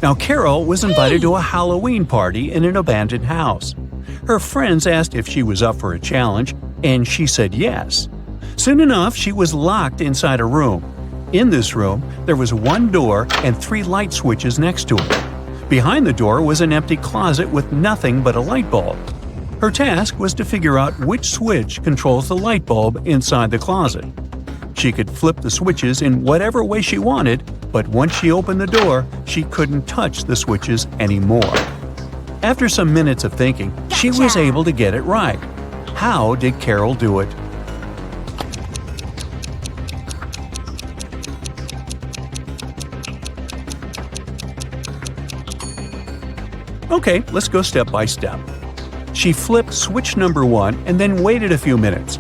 Now, Carol was invited to a Halloween party in an abandoned house. Her friends asked if she was up for a challenge, and she said yes. Soon enough, she was locked inside a room. In this room, there was one door and 3 light switches next to it. Behind the door was an empty closet with nothing but a light bulb. Her task was to figure out which switch controls the light bulb inside the closet. She could flip the switches in whatever way she wanted, but once she opened the door, she couldn't touch the switches anymore. After some minutes of thinking, she was able to get it right. How did Carol do it? Okay, let's go step by step. She flipped switch number 1 and then waited a few minutes.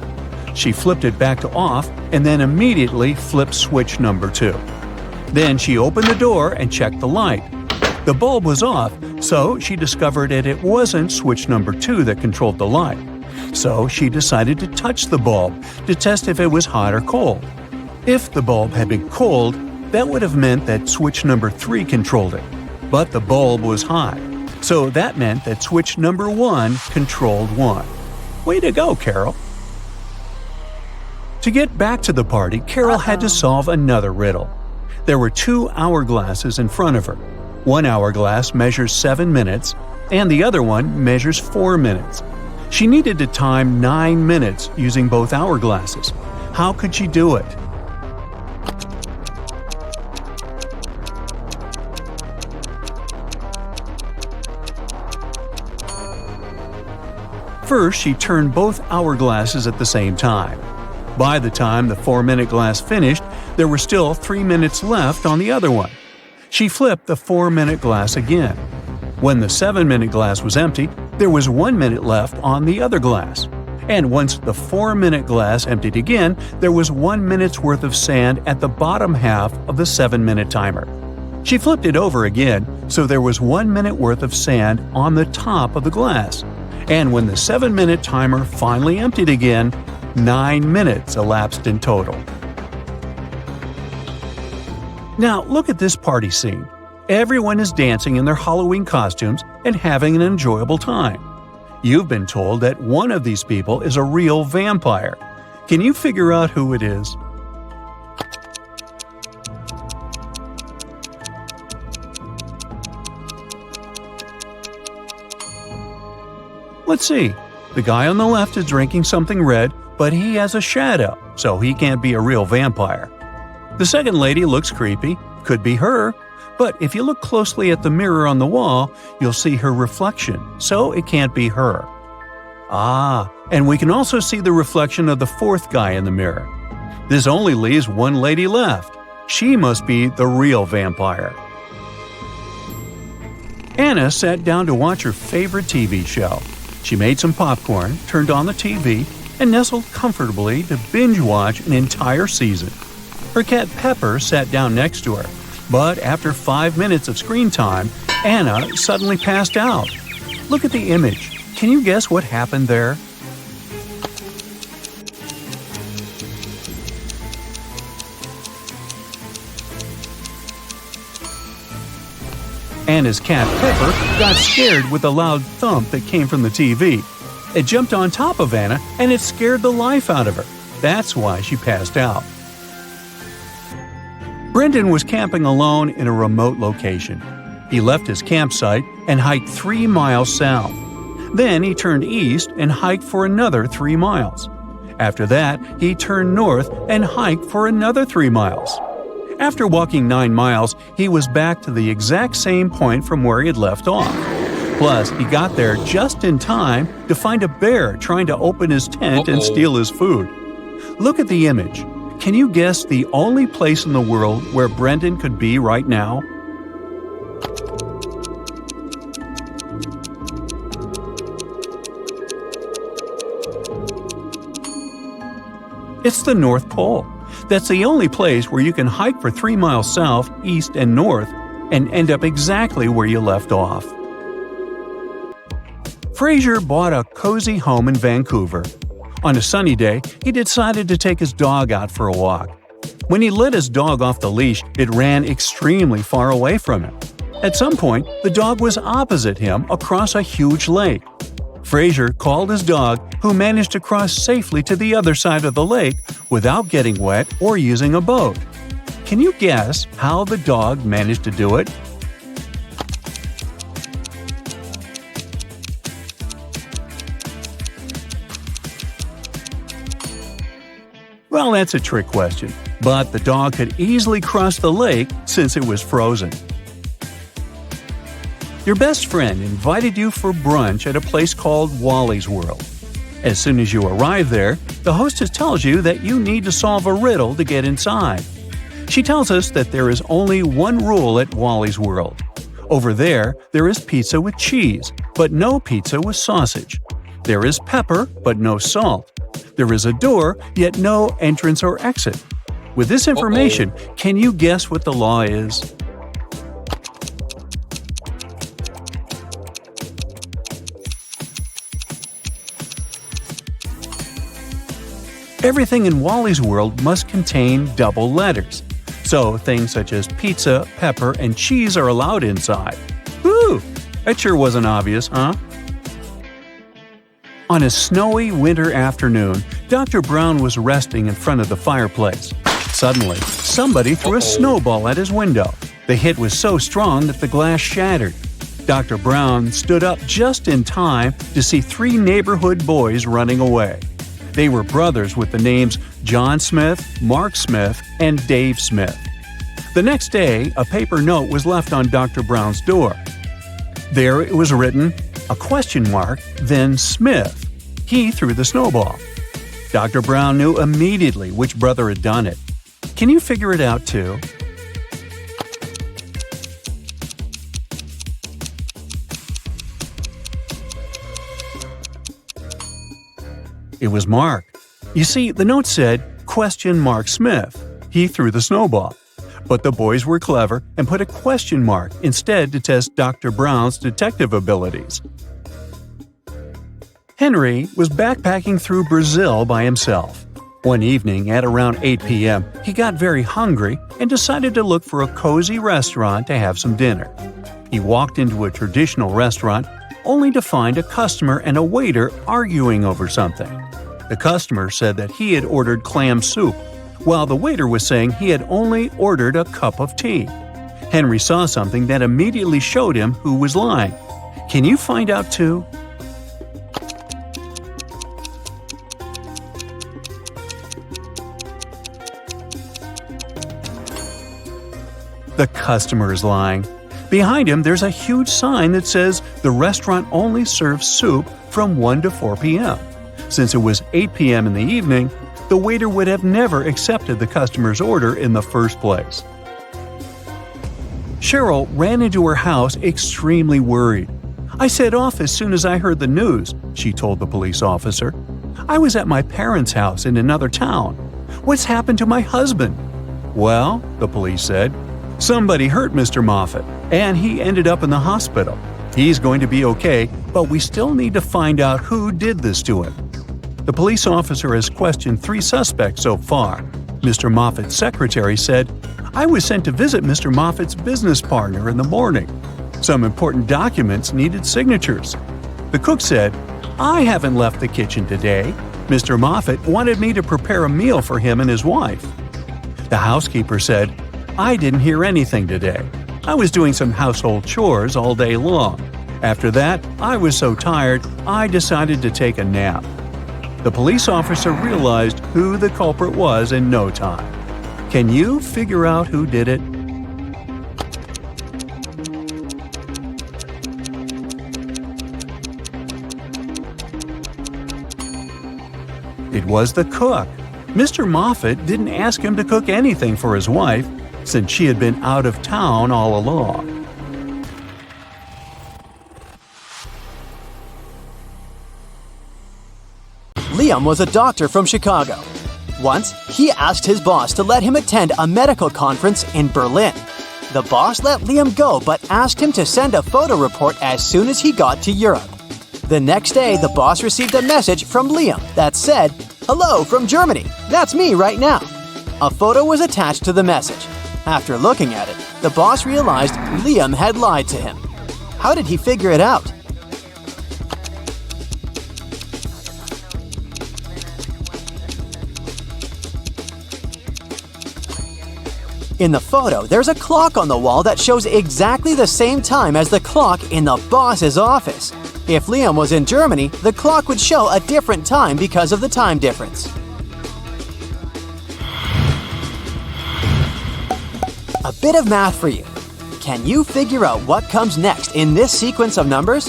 She flipped it back to off and then immediately flipped switch number 2. Then she opened the door and checked the light. The bulb was off, so she discovered that it wasn't switch number 2 that controlled the light. So she decided to touch the bulb to test if it was hot or cold. If the bulb had been cold, that would have meant that switch number 3 controlled it. But the bulb was hot, so that meant that switch number 1 controlled 1. Way to go, Carol! To get back to the party, Carol had to solve another riddle. There were 2 hourglasses in front of her. One hourglass measures 7 minutes, and the other one measures 4 minutes. She needed to time 9 minutes using both hourglasses. How could she do it? First, she turned both hourglasses at the same time. By the time the 4-minute glass finished, there were still 3 minutes left on the other one. She flipped the 4-minute glass again. When the 7-minute glass was empty, there was 1 minute left on the other glass. And once the 4-minute glass emptied again, there was 1 minute's worth of sand at the bottom half of the 7-minute timer. She flipped it over again, so there was 1 minute worth of sand on the top of the glass. And when the 7-minute timer finally emptied again, 9 minutes elapsed in total. Now look at this party scene. Everyone is dancing in their Halloween costumes and having an enjoyable time. You've been told that one of these people is a real vampire. Can you figure out who it is? Let's see. The guy on the left is drinking something red, but he has a shadow, so he can't be a real vampire. The second lady looks creepy, could be her, but if you look closely at the mirror on the wall, you'll see her reflection, so it can't be her. And we can also see the reflection of the fourth guy in the mirror. This only leaves one lady left. She must be the real vampire. Anna sat down to watch her favorite TV show. She made some popcorn, turned on the TV, and nestled comfortably to binge-watch an entire season. Her cat Pepper sat down next to her, but after 5 minutes of screen time, Anna suddenly passed out. Look at the image. Can you guess what happened there? Anna's cat Pepper got scared with the loud thump that came from the TV. It jumped on top of Anna and it scared the life out of her. That's why she passed out. Brendan was camping alone in a remote location. He left his campsite and hiked 3 miles south. Then he turned east and hiked for another 3 miles. After that, he turned north and hiked for another 3 miles. After walking 9 miles, he was back to the exact same point from where he had left off. Plus, he got there just in time to find a bear trying to open his tent and steal his food. Look at the image. Can you guess the only place in the world where Brendan could be right now? It's the North Pole. That's the only place where you can hike for 3 miles south, east, and north and end up exactly where you left off. Fraser bought a cozy home in Vancouver. On a sunny day, he decided to take his dog out for a walk. When he let his dog off the leash, it ran extremely far away from him. At some point, the dog was opposite him across a huge lake. Fraser called his dog, who managed to cross safely to the other side of the lake without getting wet or using a boat. Can you guess how the dog managed to do it? Well, that's a trick question, but the dog could easily cross the lake since it was frozen. Your best friend invited you for brunch at a place called Wally's World. As soon as you arrive there, the hostess tells you that you need to solve a riddle to get inside. She tells us that there is only one rule at Wally's World. Over there is pizza with cheese, but no pizza with sausage. There is pepper, but no salt. There is a door, yet no entrance or exit. With this information, can you guess what the law is? Everything in Wally's World must contain double letters. So things such as pizza, pepper, and cheese are allowed inside. Whew! That sure wasn't obvious, huh? On a snowy winter afternoon, Dr. Brown was resting in front of the fireplace. Suddenly, somebody threw a snowball at his window. The hit was so strong that the glass shattered. Dr. Brown stood up just in time to see 3 neighborhood boys running away. They were brothers with the names John Smith, Mark Smith, and Dave Smith. The next day, a paper note was left on Dr. Brown's door. There it was written, a question mark, then Smith. He threw the snowball. Dr. Brown knew immediately which brother had done it. Can you figure it out too? It was Mark. You see, the note said, question mark Smith. He threw the snowball. But the boys were clever and put a question mark instead to test Dr. Brown's detective abilities. Henry was backpacking through Brazil by himself. One evening at around 8 p.m., he got very hungry and decided to look for a cozy restaurant to have some dinner. He walked into a traditional restaurant only to find a customer and a waiter arguing over something. The customer said that he had ordered clam soup, while the waiter was saying he had only ordered a cup of tea. Henry saw something that immediately showed him who was lying. Can you find out too? The customer is lying. Behind him, there's a huge sign that says the restaurant only serves soup from 1 to 4 p.m. Since it was 8 p.m. in the evening, the waiter would have never accepted the customer's order in the first place. Cheryl ran into her house extremely worried. I set off as soon as I heard the news, she told the police officer. I was at my parents' house in another town. What's happened to my husband? Well, the police said, somebody hurt Mr. Moffat, and he ended up in the hospital. He's going to be okay, but we still need to find out who did this to him. The police officer has questioned 3 suspects so far. Mr. Moffat's secretary said, I was sent to visit Mr. Moffat's business partner in the morning. Some important documents needed signatures. The cook said, I haven't left the kitchen today. Mr. Moffat wanted me to prepare a meal for him and his wife. The housekeeper said, I didn't hear anything today. I was doing some household chores all day long. After that, I was so tired, I decided to take a nap. The police officer realized who the culprit was in no time. Can you figure out who did it? It was the cook. Mr. Moffat didn't ask him to cook anything for his wife, since she had been out of town all along. Liam was a doctor from Chicago. Once, he asked his boss to let him attend a medical conference in Berlin. The boss let Liam go but asked him to send a photo report as soon as he got to Europe. The next day, the boss received a message from Liam that said, "Hello from Germany, that's me right now." A photo was attached to the message. After looking at it, the boss realized Liam had lied to him. How did he figure it out? In the photo, there's a clock on the wall that shows exactly the same time as the clock in the boss's office. If Liam was in Germany, the clock would show a different time because of the time difference. A bit of math for you. Can you figure out what comes next in this sequence of numbers?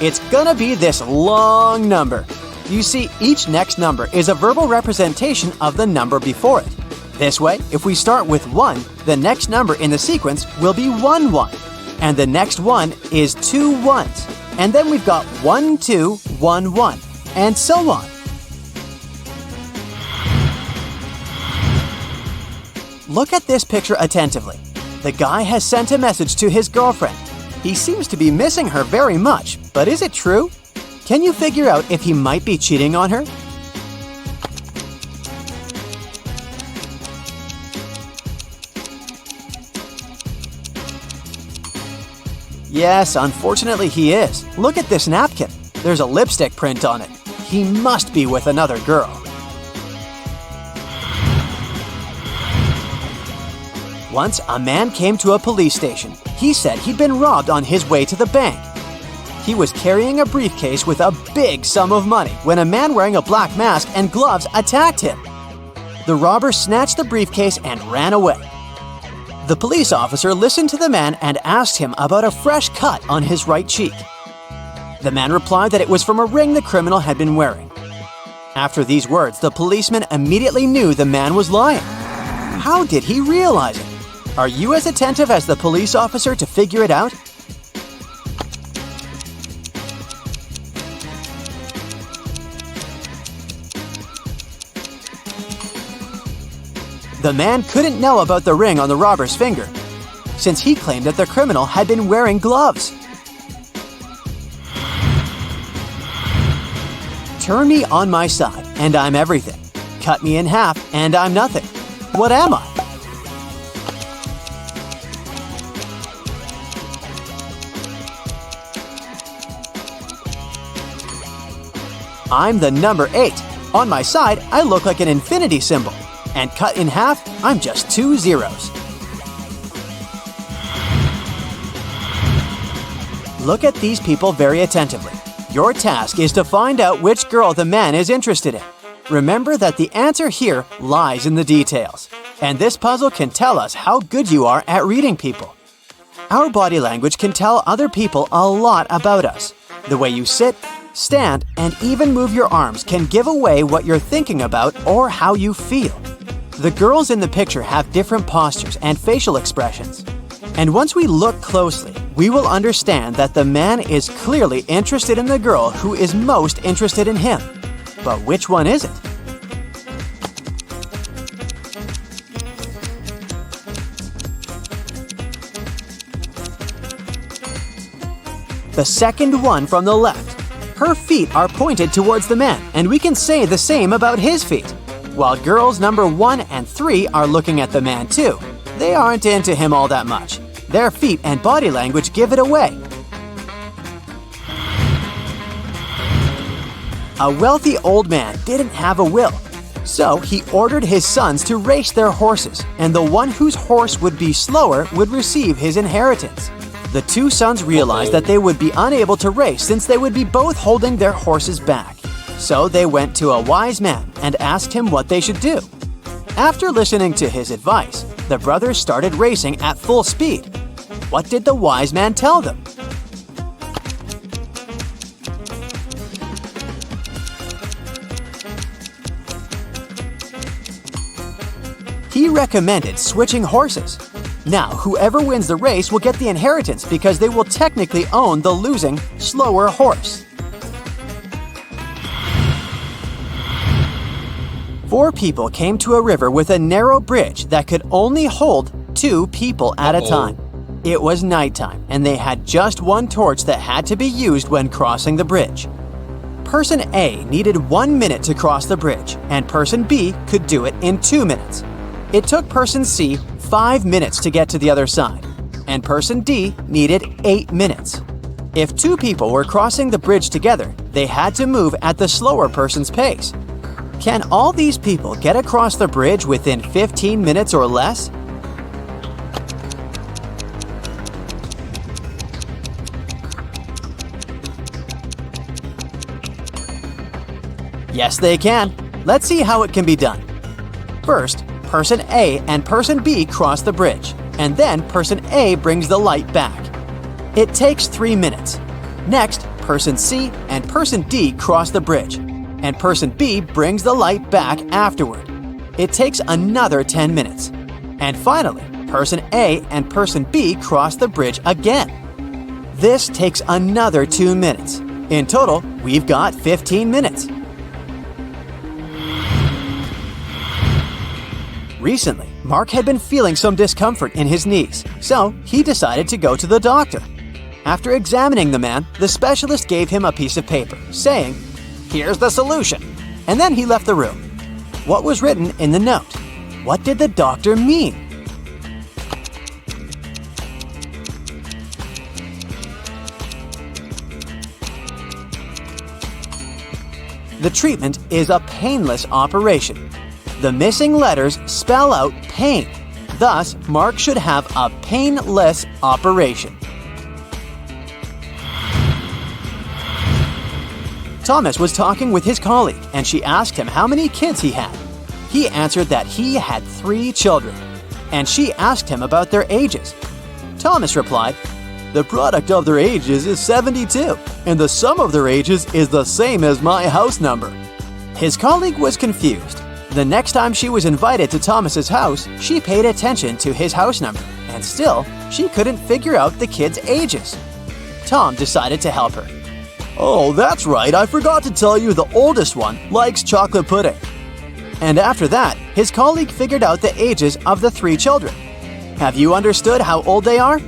It's gonna be this long number. You see, each next number is a verbal representation of the number before it. This way, if we start with 1, the next number in the sequence will be 1, 1. And the next one is 2 1s. And then we've got 1, 2, 1, 1, and so on. Look at this picture attentively. The guy has sent a message to his girlfriend. He seems to be missing her very much, but is it true? Can you figure out if he might be cheating on her? Yes, unfortunately he is. Look at this napkin. There's a lipstick print on it. He must be with another girl. Once, a man came to a police station. He said he'd been robbed on his way to the bank. He was carrying a briefcase with a big sum of money when a man wearing a black mask and gloves attacked him. The robber snatched the briefcase and ran away. The police officer listened to the man and asked him about a fresh cut on his right cheek. The man replied that it was from a ring the criminal had been wearing. After these words, the policeman immediately knew the man was lying. How did he realize it? Are you as attentive as the police officer to figure it out? The man couldn't know about the ring on the robber's finger, since he claimed that the criminal had been wearing gloves. Turn me on my side, and I'm everything. Cut me in half, and I'm nothing. What am I? I'm the number 8. On my side, I look like an infinity symbol. And cut in half, I'm just 2 zeros. Look at these people very attentively. Your task is to find out which girl the man is interested in. Remember that the answer here lies in the details. And this puzzle can tell us how good you are at reading people. Our body language can tell other people a lot about us. The way you sit, stand, and even move your arms can give away what you're thinking about or how you feel. The girls in the picture have different postures and facial expressions. And once we look closely, we will understand that the man is clearly interested in the girl who is most interested in him. But which one is it? The second one from the left. Her feet are pointed towards the man, and we can say the same about his feet. While girls number 1 and 3 are looking at the man too. They aren't into him all that much. Their feet and body language give it away. A wealthy old man didn't have a will, so he ordered his sons to race their horses, and the one whose horse would be slower would receive his inheritance. The 2 sons realized that they would be unable to race since they would be both holding their horses back. So they went to a wise man and asked him what they should do. After listening to his advice, the brothers started racing at full speed. What did the wise man tell them? He recommended switching horses. Now, whoever wins the race will get the inheritance because they will technically own the losing, slower horse. 4 people came to a river with a narrow bridge that could only hold 2 people at a time. It was nighttime, and they had just one torch that had to be used when crossing the bridge. Person A needed 1 minute to cross the bridge, and Person B could do it in 2 minutes. It took Person C 5 minutes to get to the other side, and Person D needed 8 minutes. If two people were crossing the bridge together, they had to move at the slower person's pace. Can all these people get across the bridge within 15 minutes or less? Yes, they can. Let's see how it can be done. First, Person A and Person B cross the bridge, and then Person A brings the light back. It takes 3 minutes. Next, Person C and Person D cross the bridge, and Person B brings the light back afterward. It takes another 10 minutes. And finally, Person A and Person B cross the bridge again. This takes another 2 minutes. In total, we've got 15 minutes. Recently, Mark had been feeling some discomfort in his knees, so he decided to go to the doctor. After examining the man, the specialist gave him a piece of paper, saying, "Here's the solution," and then he left the room. What was written in the note? What did the doctor mean? The treatment is a painless operation. The missing letters spell out pain. Thus, Mark should have a painless operation. Thomas was talking with his colleague, and she asked him how many kids he had. He answered that he had 3 children, and she asked him about their ages. Thomas replied, "The product of their ages is 72, and the sum of their ages is the same as my house number." His colleague was confused. The next time she was invited to Thomas's house, she paid attention to his house number, and still, she couldn't figure out the kids' ages. Tom decided to help her. "Oh, that's right, I forgot to tell you the oldest one likes chocolate pudding." And after that, his colleague figured out the ages of the 3 children. Have you understood how old they are?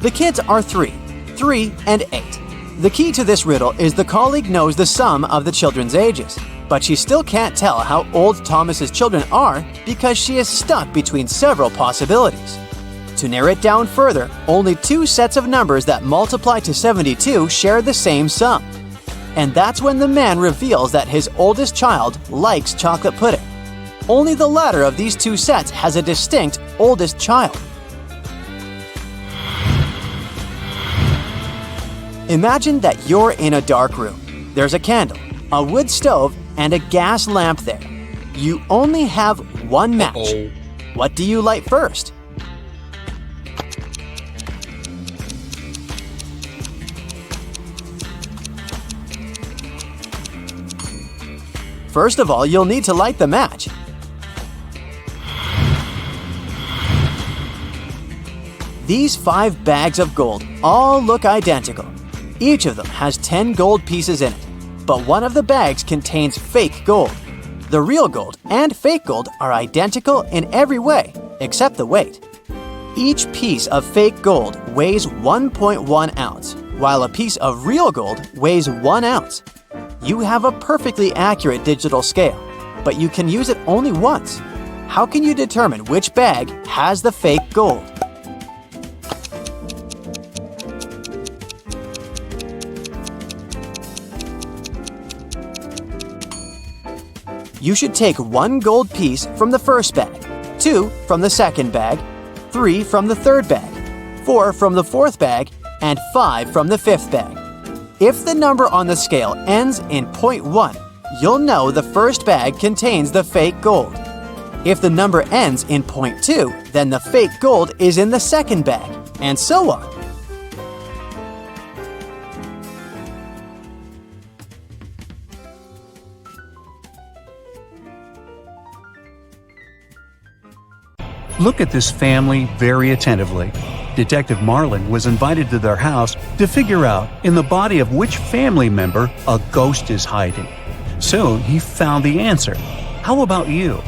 The kids are 3, 3, and 8. The key to this riddle is the colleague knows the sum of the children's ages, but she still can't tell how old Thomas's children are because she is stuck between several possibilities. To narrow it down further, only 2 sets of numbers that multiply to 72 share the same sum. And that's when the man reveals that his oldest child likes chocolate pudding. Only the latter of these 2 sets has a distinct oldest child. Imagine that you're in a dark room. There's a candle, a wood stove, and a gas lamp there. You only have 1 match. What do you light first? First of all, you'll need to light the match. These 5 bags of gold all look identical. Each of them has 10 gold pieces in it, but one of the bags contains fake gold. The real gold and fake gold are identical in every way, except the weight. Each piece of fake gold weighs 1.1 ounce, while a piece of real gold weighs 1 ounce. You have a perfectly accurate digital scale, but you can use it only once. How can you determine which bag has the fake gold? You should take 1 gold piece from the first bag, 2 from the second bag, 3 from the third bag, 4 from the fourth bag, and 5 from the fifth bag. If the number on the scale ends in 0.1, you'll know the first bag contains the fake gold. If the number ends in 0.2, then the fake gold is in the second bag, and so on. Look at this family very attentively. Detective Marlin was invited to their house to figure out in the body of which family member a ghost is hiding. Soon he found the answer. How about you?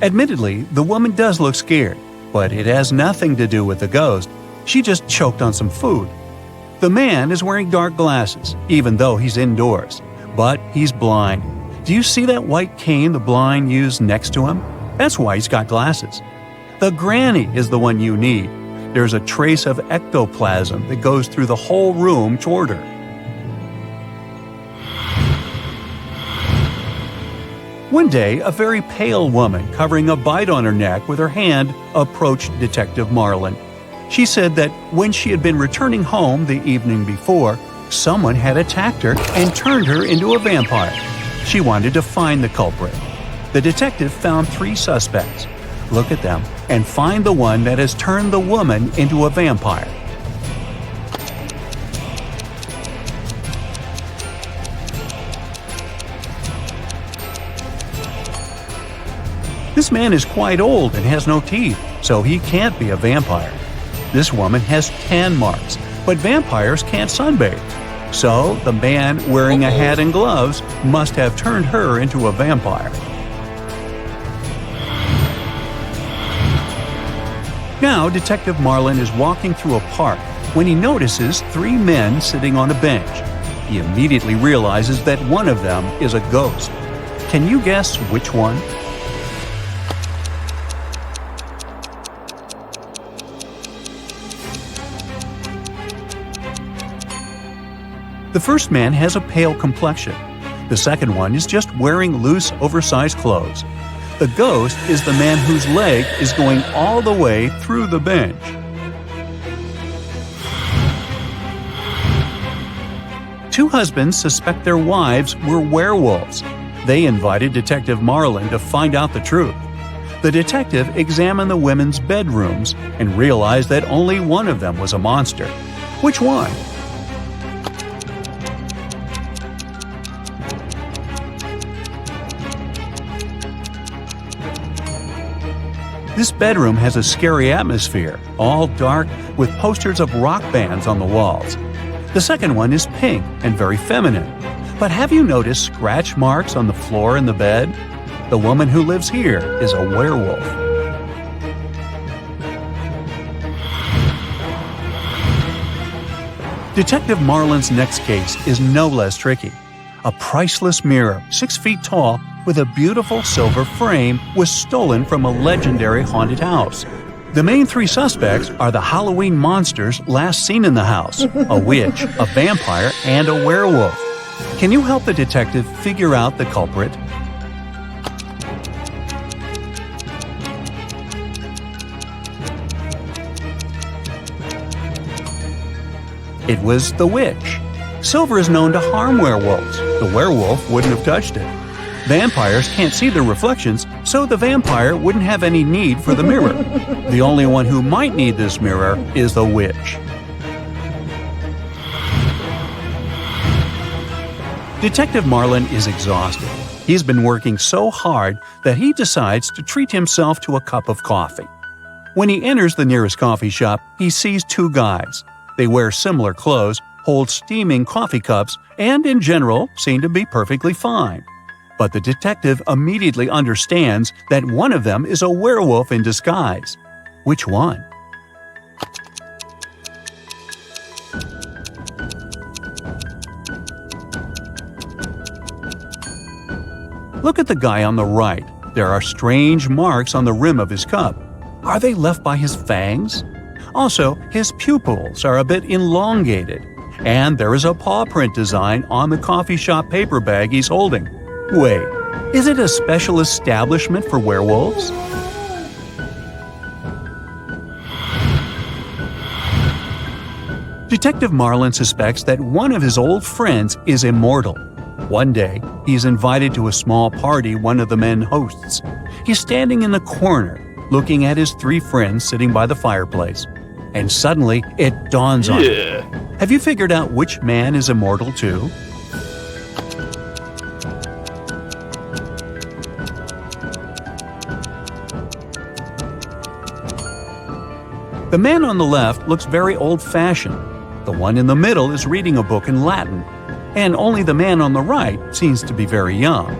Admittedly, the woman does look scared, but it has nothing to do with the ghost. She just choked on some food. The man is wearing dark glasses, even though he's indoors, but he's blind. Do you see that white cane the blind use next to him? That's why he's got glasses. The granny is the one you need. There's a trace of ectoplasm that goes through the whole room toward her. One day, a very pale woman covering a bite on her neck with her hand approached Detective Marlin. She said that when she had been returning home the evening before, someone had attacked her and turned her into a vampire. She wanted to find the culprit. The detective found 3 suspects. Look at them and find the one that has turned the woman into a vampire. This man is quite old and has no teeth, so he can't be a vampire. This woman has tan marks, but vampires can't sunbathe. So the man wearing a hat and gloves must have turned her into a vampire. Now, Detective Marlin is walking through a park when he notices 3 men sitting on a bench. He immediately realizes that one of them is a ghost. Can you guess which one? The first man has a pale complexion. The second one is just wearing loose, oversized clothes. The ghost is the man whose leg is going all the way through the bench. Two husbands suspect their wives were werewolves. They invited Detective Marlin to find out the truth. The detective examined the women's bedrooms and realized that only one of them was a monster. Which one? This bedroom has a scary atmosphere, all dark with posters of rock bands on the walls. The second one is pink and very feminine. But have you noticed scratch marks on the floor in the bed? The woman who lives here is a werewolf. Detective Marlin's next case is no less tricky. A priceless mirror, 6 feet tall, with a beautiful silver frame, was stolen from a legendary haunted house. The main 3 suspects are the Halloween monsters last seen in the house, a witch, a vampire, and a werewolf. Can you help the detective figure out the culprit? It was the witch. Silver is known to harm werewolves. The werewolf wouldn't have touched it. Vampires can't see their reflections, so the vampire wouldn't have any need for the mirror. The only one who might need this mirror is the witch. Detective Marlin is exhausted. He's been working so hard that he decides to treat himself to a cup of coffee. When he enters the nearest coffee shop, he sees 2 guys. They wear similar clothes, hold steaming coffee cups, and in general seem to be perfectly fine. But the detective immediately understands that one of them is a werewolf in disguise. Which one? Look at the guy on the right. There are strange marks on the rim of his cup. Are they left by his fangs? Also, his pupils are a bit elongated. And there is a paw print design on the coffee shop paper bag he's holding. Wait, is it a special establishment for werewolves? Detective Marlin suspects that one of his old friends is immortal. One day, he's invited to a small party one of the men hosts. He's standing in the corner, looking at his 3 friends sitting by the fireplace. And suddenly, it dawns on him. Have you figured out which man is immortal too? The man on the left looks very old-fashioned. The one in the middle is reading a book in Latin. And only the man on the right seems to be very young.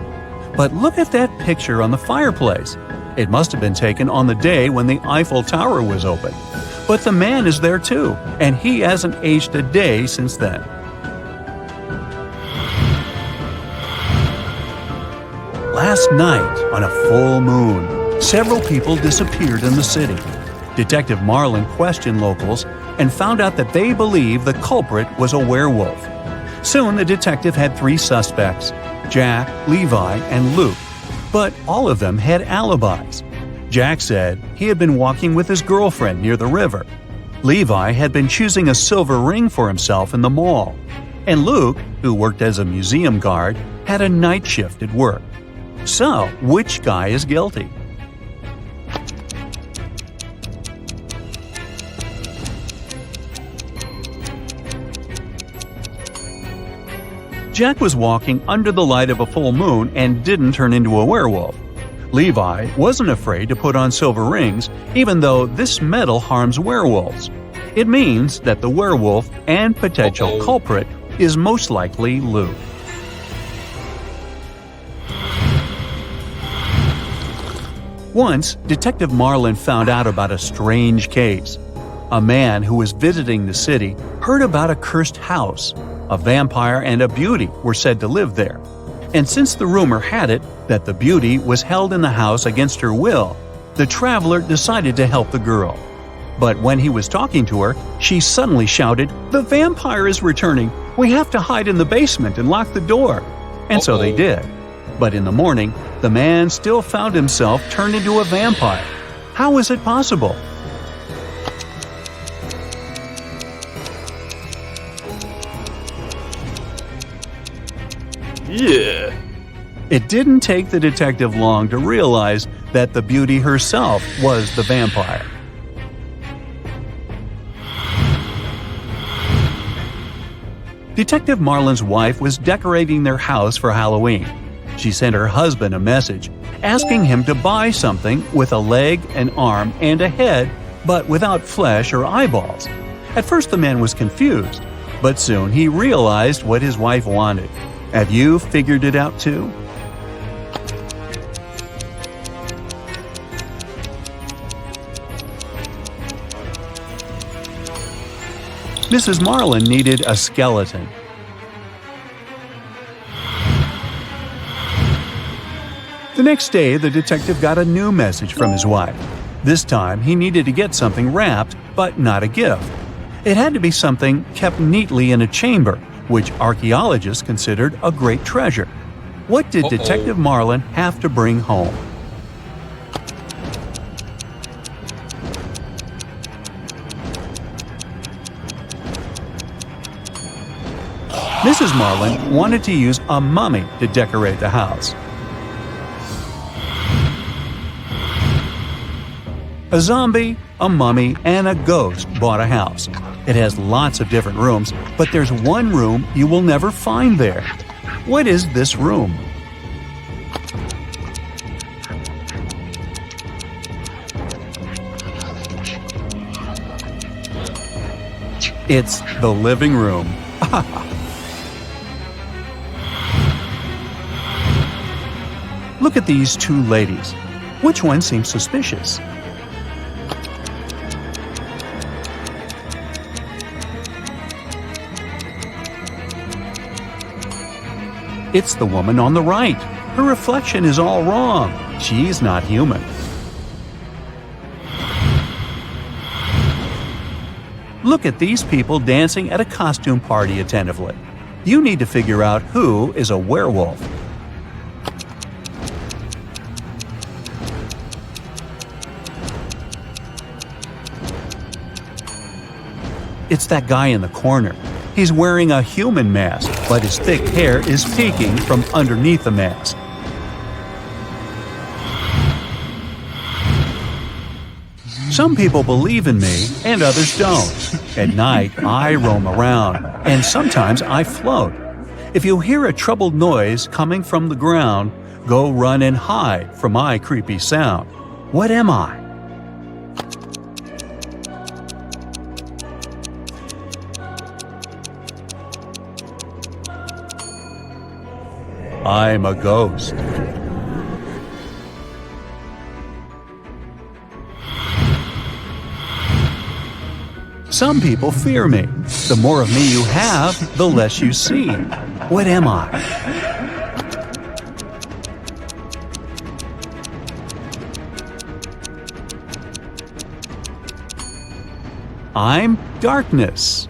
But look at that picture on the fireplace. It must have been taken on the day when the Eiffel Tower was open. But the man is there too, and he hasn't aged a day since then. Last night, on a full moon, several people disappeared in the city. Detective Marlin questioned locals and found out that they believe the culprit was a werewolf. Soon the detective had 3 suspects, Jack, Levi, and Luke, but all of them had alibis. Jack said he had been walking with his girlfriend near the river. Levi had been choosing a silver ring for himself in the mall. And Luke, who worked as a museum guard, had a night shift at work. So, which guy is guilty? Jack was walking under the light of a full moon and didn't turn into a werewolf. Levi wasn't afraid to put on silver rings, even though this metal harms werewolves. It means that the werewolf and potential culprit is most likely Luke. Once, Detective Marlin found out about a strange case. A man who was visiting the city heard about a cursed house. A vampire and a beauty were said to live there. And since the rumor had it that the beauty was held in the house against her will, the traveler decided to help the girl. But when he was talking to her, she suddenly shouted, "The vampire is returning! We have to hide in the basement and lock the door!" And so they did. But in the morning, the man still found himself turned into a vampire. How is it possible? Yeah. It didn't take the detective long to realize that the beauty herself was the vampire. Detective Marlin's wife was decorating their house for Halloween. She sent her husband a message asking him to buy something with a leg, an arm, and a head, but without flesh or eyeballs. At first the man was confused, but soon he realized what his wife wanted. Have you figured it out too? Mrs. Marlin needed a skeleton. The next day, the detective got a new message from his wife. This time, he needed to get something wrapped, but not a gift. It had to be something kept neatly in a chamber, which archaeologists considered a great treasure. What did Detective Marlin have to bring home? Mrs. Marlin wanted to use a mummy to decorate the house. A zombie, a mummy, and a ghost bought a house. It has lots of different rooms, but there's one room you will never find there. What is this room? It's the living room. Look at these 2 ladies. Which one seems suspicious? It's the woman on the right. Her reflection is all wrong. She's not human. Look at these people dancing at a costume party attentively. You need to figure out who is a werewolf. It's that guy in the corner. He's wearing a human mask, but his thick hair is peeking from underneath the mask. Some people believe in me and others don't. At night, I roam around, and sometimes I float. If you hear a troubled noise coming from the ground, go run and hide from my creepy sound. What am I? I'm a ghost. Some people fear me. The more of me you have, the less you see. What am I? I'm darkness.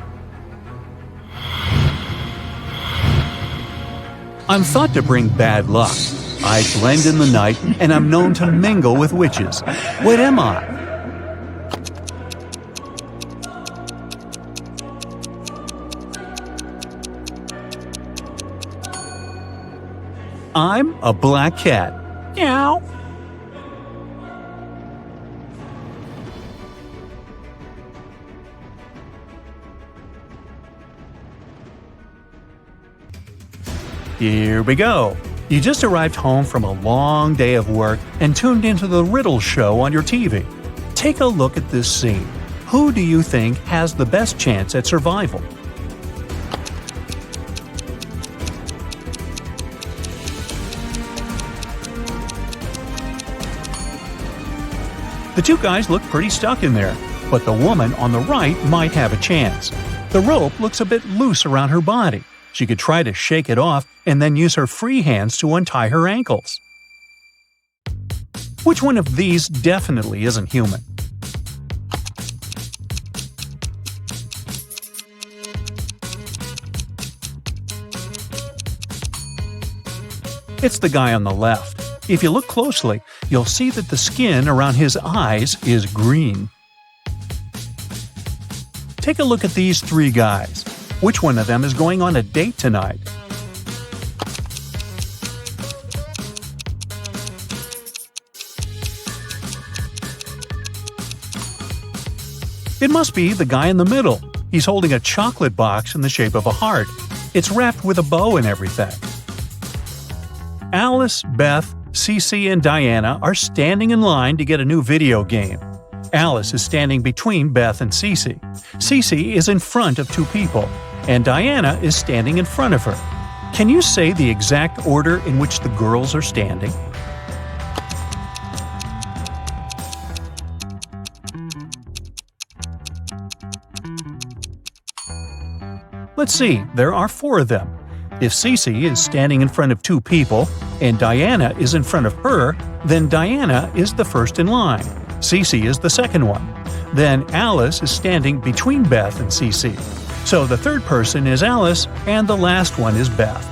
I'm thought to bring bad luck. I blend in the night, and I'm known to mingle with witches. What am I? I'm a black cat. Meow. Here we go. You just arrived home from a long day of work and tuned into the Riddles show on your TV. Take a look at this scene. Who do you think has the best chance at survival? The two guys look pretty stuck in there, but the woman on the right might have a chance. The rope looks a bit loose around her body. She could try to shake it off and then use her free hands to untie her ankles. Which one of these definitely isn't human? It's the guy on the left. If you look closely, you'll see that the skin around his eyes is green. Take a look at these three guys. Which one of them is going on a date tonight? It must be the guy in the middle. He's holding a chocolate box in the shape of a heart. It's wrapped with a bow and everything. Alice, Beth, Cece, and Diana are standing in line to get a new video game. Alice is standing between Beth and Cece. Cece is in front of two people, and Diana is standing in front of her. Can you say the exact order in which the girls are standing? Let's see, there are four of them. If Cece is standing in front of two people, and Diana is in front of her, then Diana is the first in line. Cece is the second one. Then Alice is standing between Beth and Cece. So the third person is Alice, and the last one is Beth.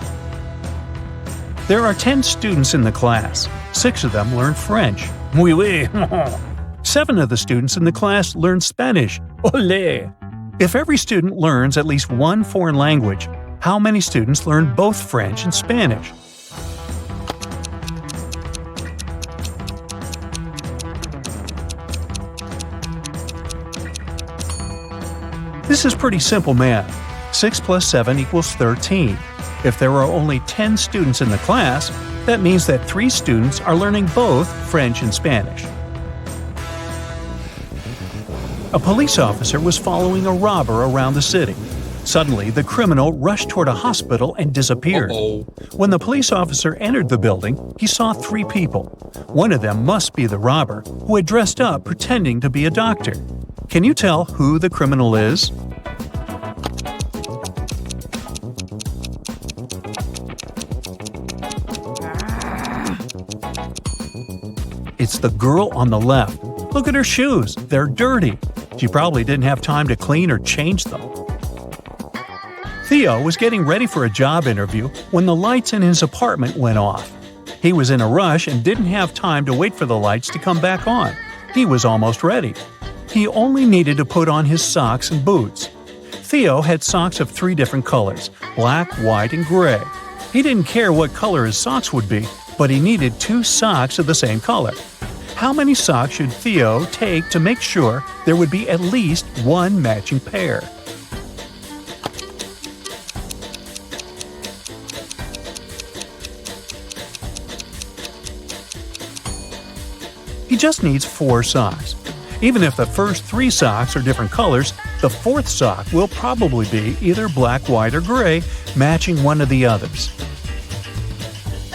There are 10 students in the class. 6 of them learn French. Oui, oui. 7 of the students in the class learn Spanish. Olé! If every student learns at least one foreign language, how many students learn both French and Spanish? This is pretty simple math. 6 plus 7 equals 13. If there are only 10 students in the class, that means that 3 students are learning both French and Spanish. A police officer was following a robber around the city. Suddenly, the criminal rushed toward a hospital and disappeared. When the police officer entered the building, he saw 3 people. One of them must be the robber, who had dressed up pretending to be a doctor. Can you tell who the criminal is? It's the girl on the left. Look at her shoes. They're dirty. She probably didn't have time to clean or change them. Theo was getting ready for a job interview when the lights in his apartment went off. He was in a rush and didn't have time to wait for the lights to come back on. He was almost ready. He only needed to put on his socks and boots. Theo had socks of 3 different colors: black, white, and gray. He didn't care what color his socks would be, but he needed 2 socks of the same color. How many socks should Theo take to make sure there would be at least 1 matching pair? He just needs 4 socks. Even if the first 3 socks are different colors, the 4th sock will probably be either black, white, or gray, matching one of the others.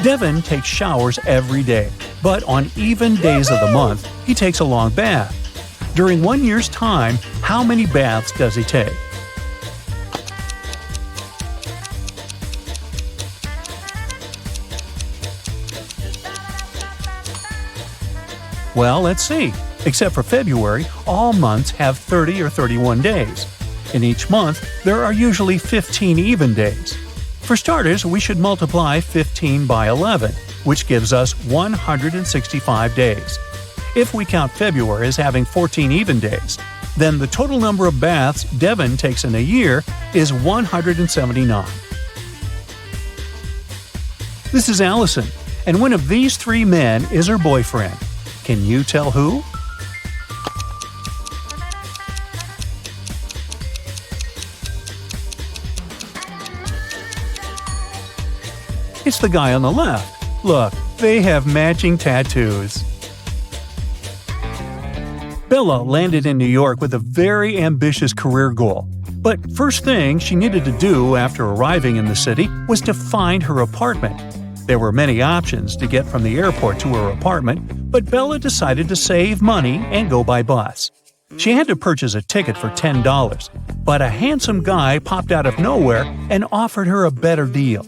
Devin takes showers every day, but on even days of the month, he takes a long bath. During 1 year's time, How many baths does he take? Well, let's see. Except for February, all months have 30 or 31 days. In each month, there are usually 15 even days. For starters, we should multiply 15 by 11, which gives us 165 days. If we count February as having 14 even days, then the total number of baths Devon takes in a year is 179. This is Allison, and one of these three men is her boyfriend. Can you tell who? It's the guy on the left. Look, they have matching tattoos. Bella landed in New York with a very ambitious career goal. But first thing she needed to do after arriving in the city was to find her apartment. There were many options to get from the airport to her apartment, but Bella decided to save money and go by bus. She had to purchase a ticket for $10, but a handsome guy popped out of nowhere and offered her a better deal.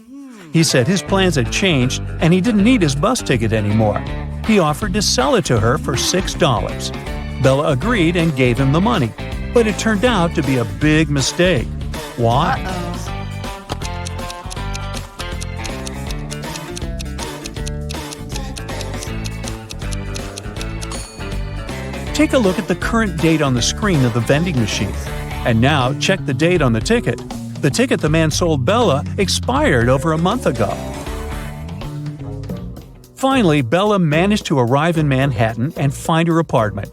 He said his plans had changed and he didn't need his bus ticket anymore. He offered to sell it to her for $6. Bella agreed and gave him the money, but it turned out to be a big mistake. Why? Take a look at the current date on the screen of the vending machine. And now check the date on the ticket. The ticket the man sold Bella expired over a month ago. Finally, Bella managed to arrive in Manhattan and find her apartment.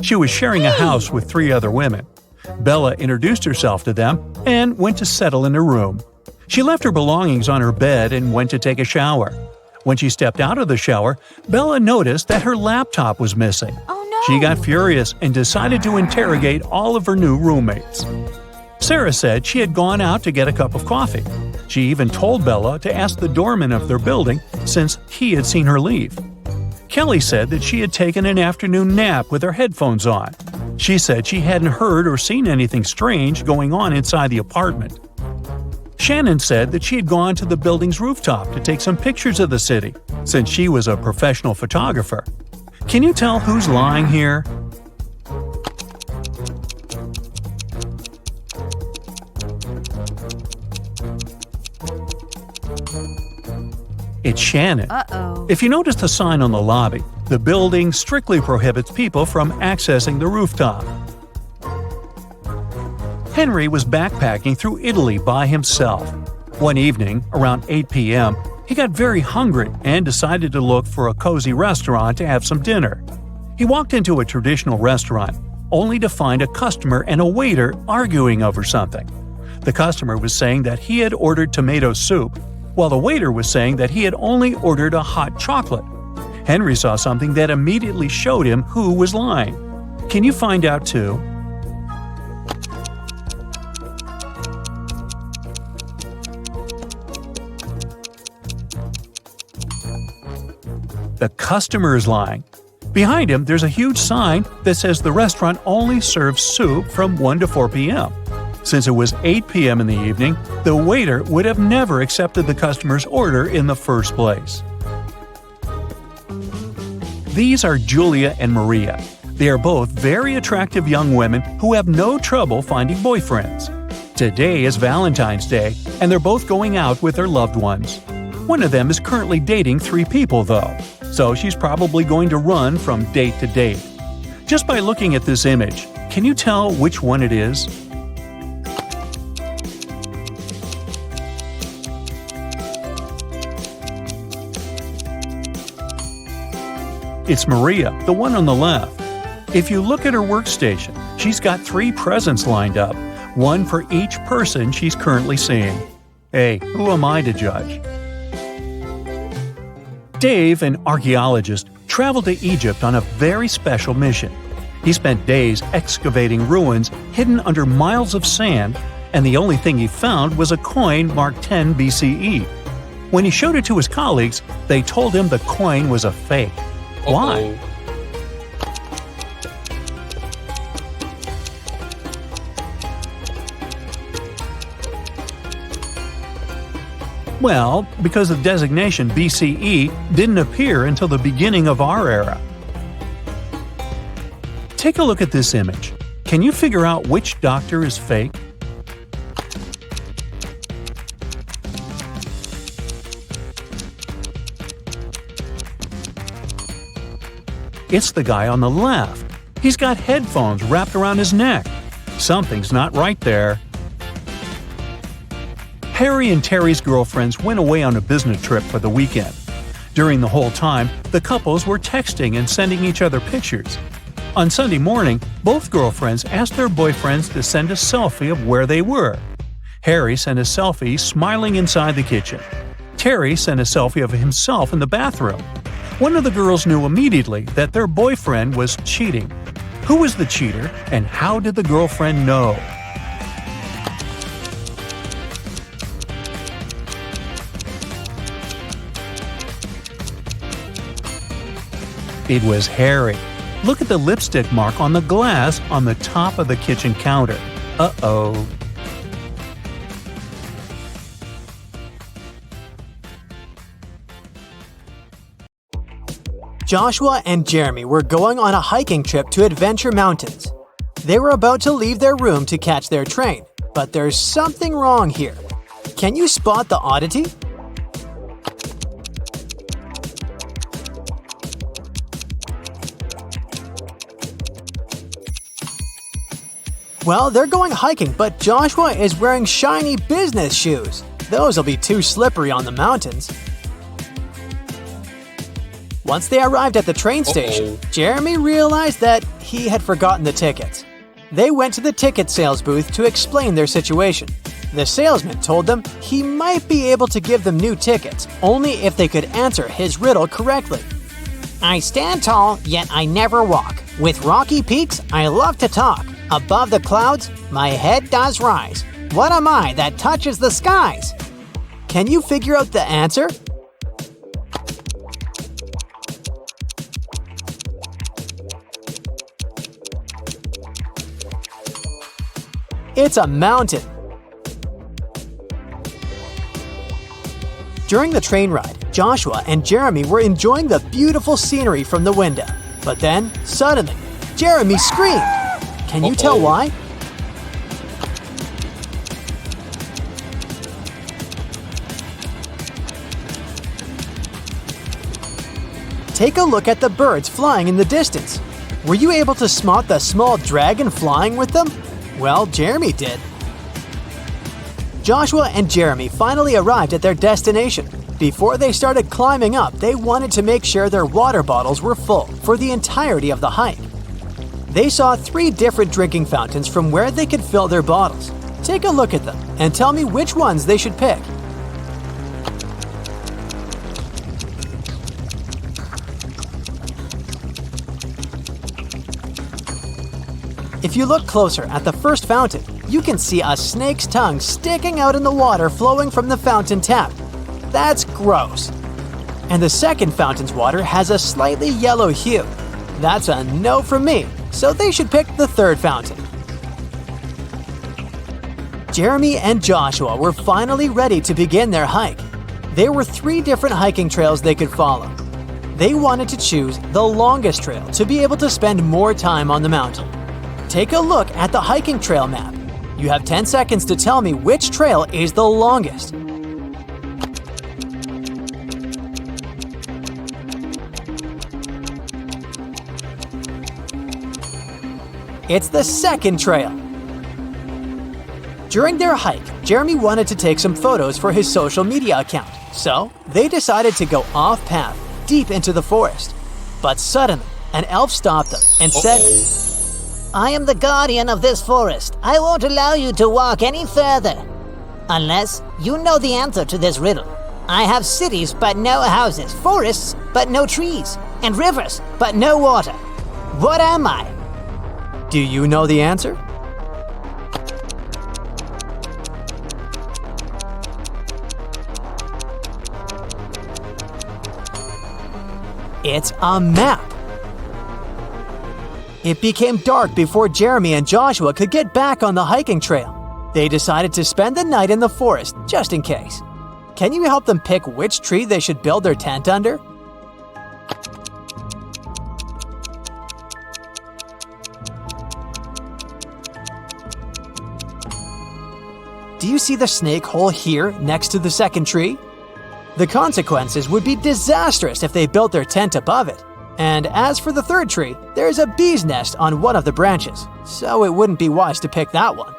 She was sharing a house with 3 other women. Bella introduced herself to them and went to settle in her room. She left her belongings on her bed and went to take a shower. When she stepped out of the shower, Bella noticed that her laptop was missing. She got furious and decided to interrogate all of her new roommates. Sarah said she had gone out to get a cup of coffee. She even told Bella to ask the doorman of their building since he had seen her leave. Kelly said that she had taken an afternoon nap with her headphones on. She said she hadn't heard or seen anything strange going on inside the apartment. Shannon said that she had gone to the building's rooftop to take some pictures of the city, since she was a professional photographer. Can you tell who's lying here? It's Shannon. If you notice the sign on the lobby, the building strictly prohibits people from accessing the rooftop. Henry was backpacking through Italy by himself. One evening, around 8 p.m., he got very hungry and decided to look for a cozy restaurant to have some dinner. He walked into a traditional restaurant, only to find a customer and a waiter arguing over something. The customer was saying that he had ordered tomato soup, while the waiter was saying that he had only ordered a hot chocolate. Henry saw something that immediately showed him who was lying. Can you find out too? The customer is lying. Behind him, there's a huge sign that says the restaurant only serves soup from 1 to 4 p.m. Since it was 8 p.m. in the evening, the waiter would have never accepted the customer's order in the first place. These are Julia and Maria. They are both very attractive young women who have no trouble finding boyfriends. Today is Valentine's Day, and they're both going out with their loved ones. One of them is currently dating 3 people, though, so she's probably going to run from date to date. Just by looking at this image, can you tell which one it is? It's Maria, the one on the left. If you look at her workstation, she's got 3 presents lined up, one for each person she's currently seeing. Hey, who am I to judge? Dave, an archaeologist, traveled to Egypt on a very special mission. He spent days excavating ruins hidden under miles of sand, and the only thing he found was a coin marked 10 BCE. When he showed it to his colleagues, they told him the coin was a fake. Why? Well, because the designation BCE didn't appear until the beginning of our era. Take a look at this image. Can you figure out which doctor is fake? It's the guy on the left. He's got headphones wrapped around his neck. Something's not right there. Harry and Terry's girlfriends went away on a business trip for the weekend. During the whole time, the couples were texting and sending each other pictures. On Sunday morning, both girlfriends asked their boyfriends to send a selfie of where they were. Harry sent a selfie smiling inside the kitchen. Terry sent a selfie of himself in the bathroom. One of the girls knew immediately that their boyfriend was cheating. Who was the cheater, and how did the girlfriend know? It was Harry. Look at the lipstick mark on the glass on the top of the kitchen counter. Uh-oh. Joshua and Jeremy were going on a hiking trip to Adventure Mountains. They were about to leave their room to catch their train, but there's something wrong here. Can you spot the oddity? Well, they're going hiking, but Joshua is wearing shiny business shoes. Those will be too slippery on the mountains. Once they arrived at the train station, Jeremy realized that he had forgotten the tickets. They went to the ticket sales booth to explain their situation. The salesman told them he might be able to give them new tickets, only if they could answer his riddle correctly. I stand tall, yet I never walk. With rocky peaks, I love to talk. Above the clouds, my head does rise. What am I that touches the skies? Can you figure out the answer? It's a mountain. During the train ride, Joshua and Jeremy were enjoying the beautiful scenery from the window. But then, suddenly, Jeremy screamed. Can you tell why? Take a look at the birds flying in the distance. Were you able to spot the small dragon flying with them? Well, Jeremy did. Joshua and Jeremy finally arrived at their destination. Before they started climbing up, they wanted to make sure their water bottles were full for the entirety of the hike. They saw 3 different drinking fountains from where they could fill their bottles. Take a look at them and tell me which ones they should pick. If you look closer at the first fountain, you can see a snake's tongue sticking out in the water flowing from the fountain tap. That's gross. And the second fountain's water has a slightly yellow hue. That's a no from me, so they should pick the third fountain. Jeremy and Joshua were finally ready to begin their hike. There were 3 different hiking trails they could follow. They wanted to choose the longest trail to be able to spend more time on the mountain. Take a look at the hiking trail map. You have 10 seconds to tell me which trail is the longest. It's the second trail. During their hike, Jeremy wanted to take some photos for his social media account, so they decided to go off-path, deep into the forest. But suddenly, an elf stopped them and said, I am the guardian of this forest. I won't allow you to walk any further. Unless you know the answer to this riddle. I have cities but no houses, forests but no trees, and rivers but no water. What am I? Do you know the answer? It's a map. It became dark before Jeremy and Joshua could get back on the hiking trail. They decided to spend the night in the forest just in case. Can you help them pick which tree they should build their tent under? Do you see the snake hole here next to the second tree? The consequences would be disastrous if they built their tent above it. And as for the third tree, there's a bee's nest on one of the branches, so it wouldn't be wise to pick that one.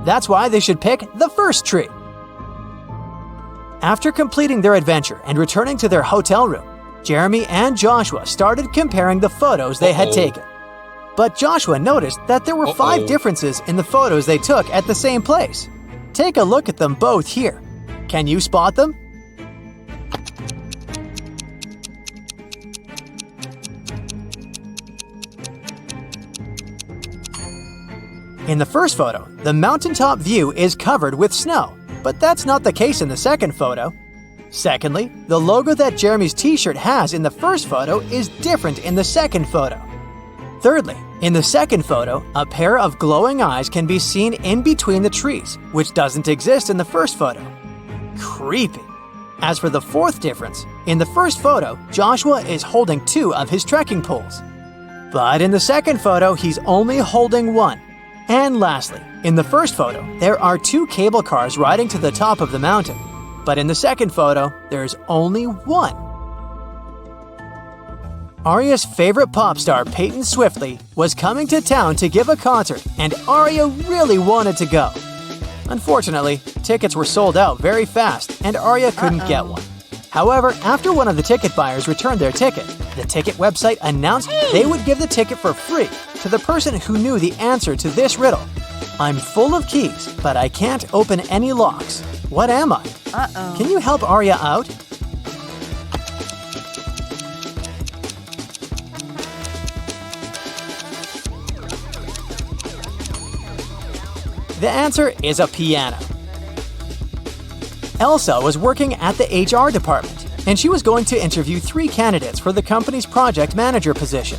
That's why they should pick the first tree. After completing their adventure and returning to their hotel room, Jeremy and Joshua started comparing the photos they had taken. But Joshua noticed that there were 5 differences in the photos they took at the same place. Take a look at them both here. Can you spot them? In the first photo, the mountaintop view is covered with snow, but that's not the case in the second photo. Secondly, the logo that Jeremy's t-shirt has in the first photo is different in the second photo. Thirdly, in the second photo, a pair of glowing eyes can be seen in between the trees, which doesn't exist in the first photo. Creepy. As for the fourth difference, in the first photo, Joshua is holding 2 of his trekking poles. But in the second photo, he's only holding 1. And lastly, in the first photo, there are 2 cable cars riding to the top of the mountain. But in the second photo, there's only 1. Aria's favorite pop star, Peyton Swiftly, was coming to town to give a concert, and Aria really wanted to go. Unfortunately, tickets were sold out very fast, and Aria couldn't get one. However, after one of the ticket buyers returned their ticket, the ticket website announced they would give the ticket for free to the person who knew the answer to this riddle. I'm full of keys, but I can't open any locks. What am I? Can you help Aria out? The answer is a piano. Elsa was working at the HR department, and she was going to interview 3 candidates for the company's project manager position.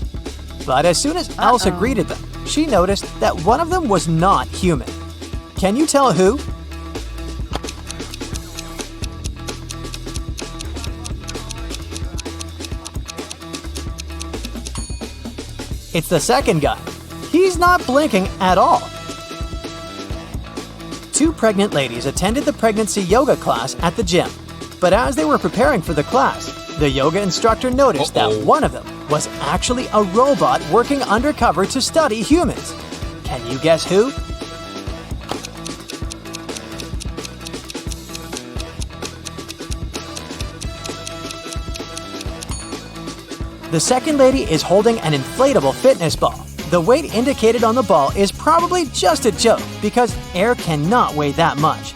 But as soon as Elsa greeted them, she noticed that one of them was not human. Can you tell who? It's the second guy. He's not blinking at all. 2 pregnant ladies attended the pregnancy yoga class at the gym. But as they were preparing for the class, the yoga instructor noticed that one of them was actually a robot working undercover to study humans. Can you guess who? The second lady is holding an inflatable fitness ball. The weight indicated on the ball is probably just a joke because air cannot weigh that much.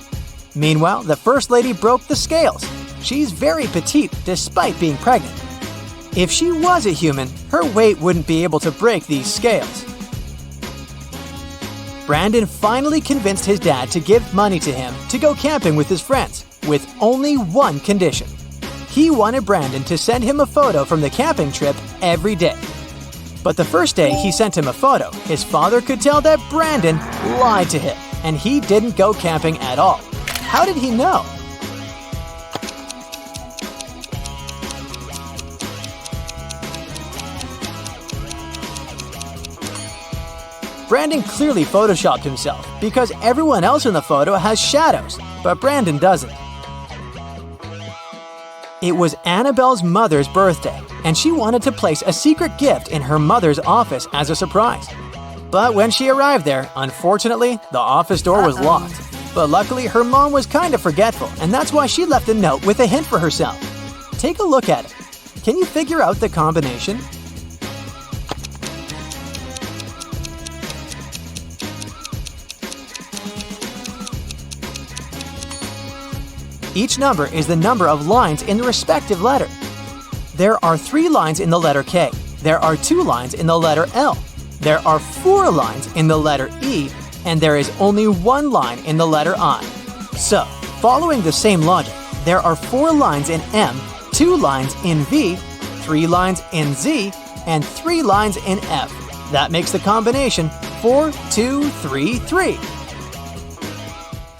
Meanwhile, the first lady broke the scales. She's very petite despite being pregnant. If she was a human, her weight wouldn't be able to break these scales. Brandon finally convinced his dad to give money to him to go camping with his friends, with only one condition. He wanted Brandon to send him a photo from the camping trip every day. But the first day he sent him a photo, his father could tell that Brandon lied to him, and he didn't go camping at all. How did he know? Brandon clearly photoshopped himself because everyone else in the photo has shadows, but Brandon doesn't. It was Annabelle's mother's birthday, and she wanted to place a secret gift in her mother's office as a surprise. But when she arrived there, unfortunately, the office door was locked. But luckily, her mom was kind of forgetful, and that's why she left a note with a hint for herself. Take a look at it. Can you figure out the combination? Each number is the number of lines in the respective letter. There are 3 lines in the letter K. There are 2 lines in the letter L. There are 4 lines in the letter E, and there is only 1 line in the letter I. So, following the same logic, there are 4 lines in M, 2 lines in V, 3 lines in Z, and 3 lines in F. That makes the combination 4, 2, 3, 3.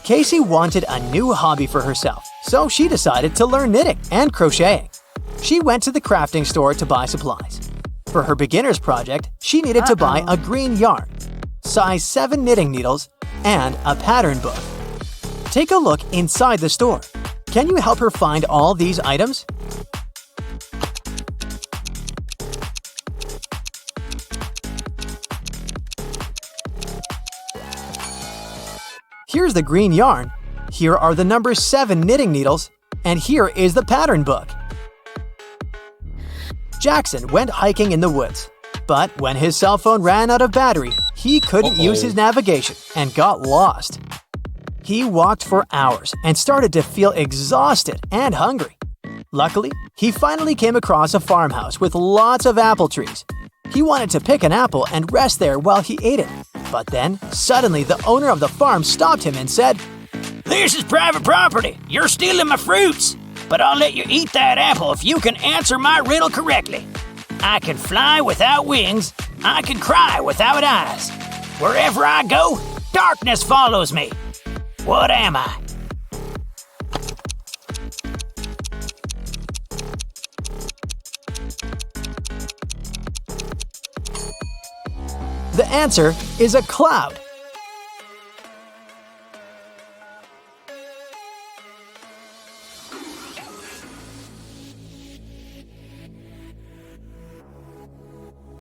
Casey wanted a new hobby for herself, So she decided to learn knitting and crocheting. She went to the crafting store to buy supplies. For her beginner's project, she needed to buy a green yarn, size 7 knitting needles, and a pattern book. Take a look inside the store. Can you help her find all these items? Here's the green yarn, here are the number 7 knitting needles, and here is the pattern book. Jackson went hiking in the woods, but when his cell phone ran out of battery, he couldn't use his navigation and got lost. He walked for hours and started to feel exhausted and hungry. Luckily, he finally came across a farmhouse with lots of apple trees. He wanted to pick an apple and rest there while he ate it. But then, suddenly the owner of the farm stopped him and said, "This is private property. You're stealing my fruits. But I'll let you eat that apple if you can answer my riddle correctly. I can fly without wings. I can cry without eyes. Wherever I go, darkness follows me. What am I?" The answer is a cloud.